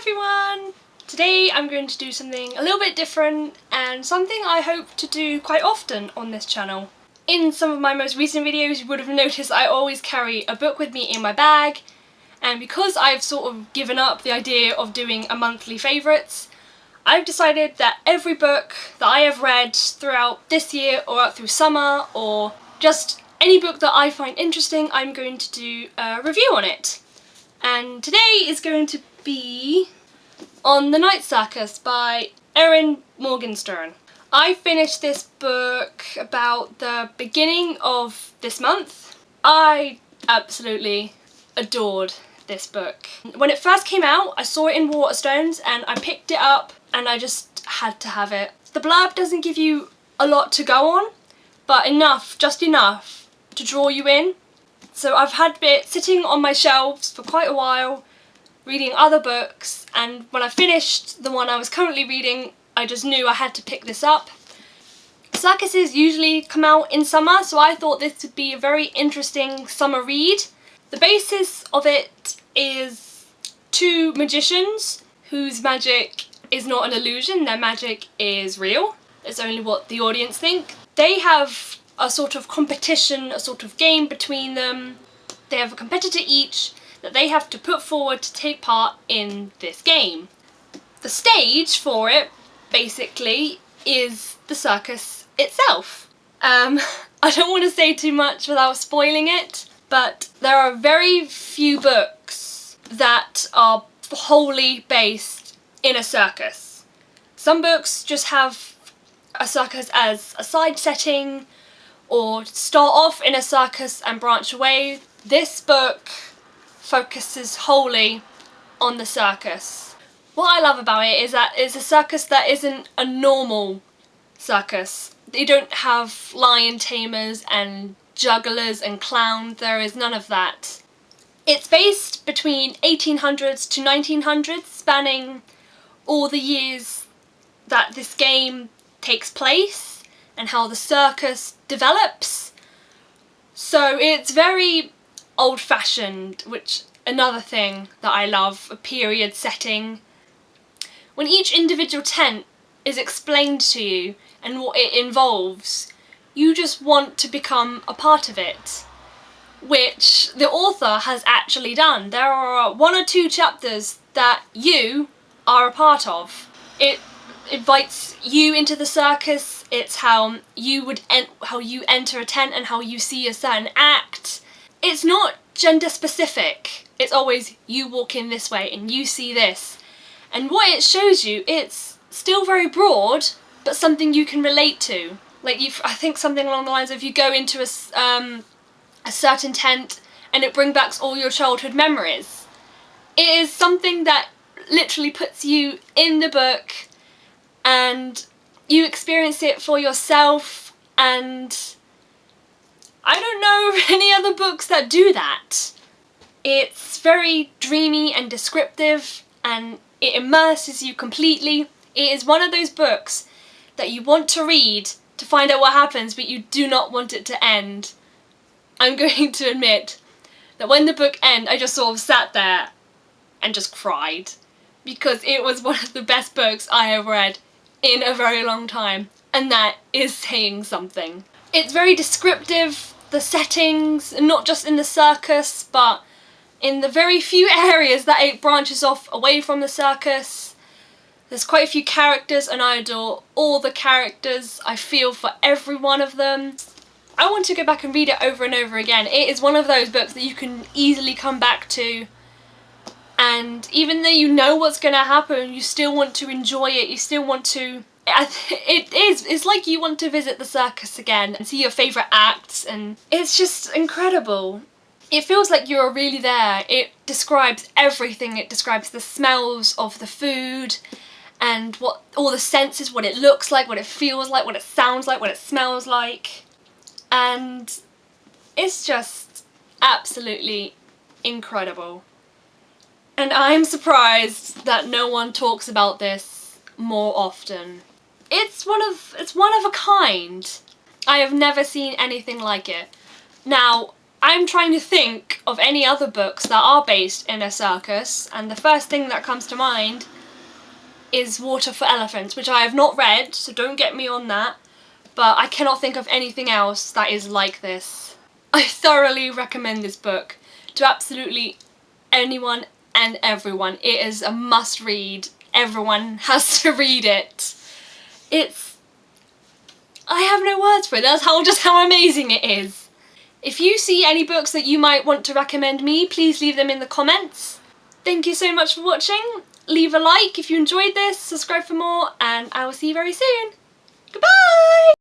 everyone! Today I'm going to do something a little bit different and something I hope to do quite often on this channel. In some of my most recent videos you would have noticed I always carry a book with me in my bag, and because I've sort of given up the idea of doing a monthly favourites, I've decided that every book that I have read throughout this year or out through summer, or just any book that I find interesting, I'm going to do a review on it. And today is going to be on The Night Circus by Erin Morgenstern. I finished this book about the beginning of this month. I absolutely adored this book. When it first came out, I saw it in Waterstones and I picked it up and I just had to have it. The blurb doesn't give you a lot to go on, but enough, just enough, to draw you in. So I've had it sitting on my shelves for quite a while, reading other books, and when I finished the one I was currently reading, I just knew I had to pick this up. Circuses usually come out in summer, so I thought this would be a very interesting summer read. The basis of it is two magicians whose magic is not an illusion, their magic is real. It's only what the audience think. They have a sort of competition, a sort of game between them. They have a competitor each that they have to put forward to take part in this game. The stage for it, basically, is the circus itself. I don't want to say too much without spoiling it, but there are very few books that are wholly based in a circus. Some books just have a circus as a side setting, or start off in a circus and branch away. This book focuses wholly on the circus. What I love about it is that it's a circus that isn't a normal circus. You don't have lion tamers and jugglers and clowns, there is none of that. It's based between 1800s to 1900s, spanning all the years that this game takes place and how the circus develops. So it's very old-fashioned, which another thing that I love, a period setting. When each individual tent is explained to you and what it involves, you just want to become a part of it, which the author has actually done. There are one or two chapters that you are a part of. It invites you into the circus. It's how you enter a tent and how you see a certain act. It's not gender specific. It's always you walk in this way and you see this. And what it shows you, it's still very broad, but something you can relate to. Like I think something along the lines of you go into a certain tent and it brings back all your childhood memories. It is something that literally puts you in the book and you experience it for yourself, and I don't know of any other books that do that. It's very dreamy and descriptive and it immerses you completely. It is one of those books that you want to read to find out what happens, but you do not want it to end. I'm going to admit that when the book ended, I just sort of sat there and just cried, because it was one of the best books I have read in a very long time, and that is saying something. It's very descriptive, the settings, not just in the circus, but in the very few areas that it branches off away from the circus. There's quite a few characters and I adore all the characters. I feel for every one of them. I want to go back and read it over and over again. It is one of those books that you can easily come back to, and even though you know what's going to happen, you still want to enjoy it, you still want to... It's like you want to visit the circus again and see your favourite acts, and it's just incredible. It feels like you're really there. It describes everything. It describes the smells of the food and what all the senses, what it looks like, what it feels like, what it sounds like, what it smells like. And it's just absolutely incredible. And I'm surprised that no one talks about this more often. It's one of a kind. I have never seen anything like it. Now, I'm trying to think of any other books that are based in a circus, and the first thing that comes to mind is Water for Elephants, which I have not read, so don't get me on that, but I cannot think of anything else that is like this. I thoroughly recommend this book to absolutely anyone and everyone. It is a must read. Everyone has to read it. I have no words for it. That's just how amazing it is. If you see any books that you might want to recommend me, please leave them in the comments. Thank you so much for watching. Leave a like if you enjoyed this, subscribe for more, and I will see you very soon. Goodbye!